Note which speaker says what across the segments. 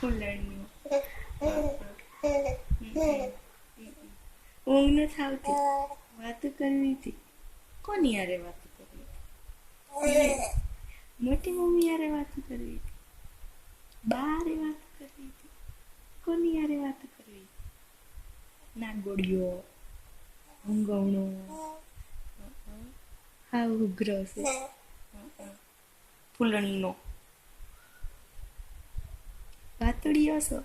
Speaker 1: ફૂલણિયું. ઊંઘ નથી આવતી, વાતો કરવી હતી. કોની યારે વાતો કરવી હતી? મોટી મમ્મી યારે વાતો કરવી હતી, બારે વાતો કરવી હતી. કોની યારે વાતો કરવી હતી? નાગોડિયો, ઊંઘવણો, હા ઉગ્ર છે. ફૂલણીનો વાતુડિયો છો,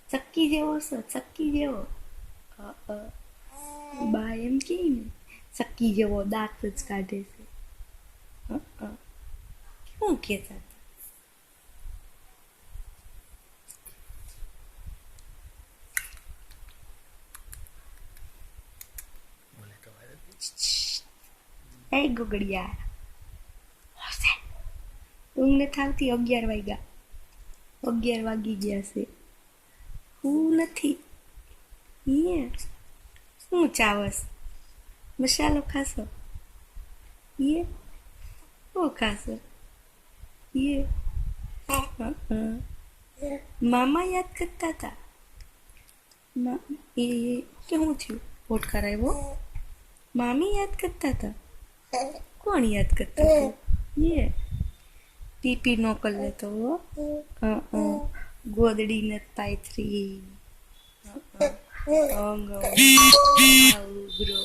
Speaker 1: ચક્કી જેવો છો, ચક્કી જેવો. બા એમ કે ને ચક્કી જેવો દાંત જ કાઢે છે. શું કહેતા હતા? એ ગુગડિયા ઊંઘ નથી આવતી. 11 વાગ્યા, 11 વાગી ગયા છે. હું નથી. શું ચાવસ? મસાલો ખાશો? શું ખાશો? મામા યાદ કરતા હતા. એ કેવું થયું? વોટ કરાવ્યો? મામી યાદ કરતા હતા. કોણ યાદ કરતા હતા? પીપી નો કર લેતો. ગોદડી નથી પાથરી. ઉગ્રો.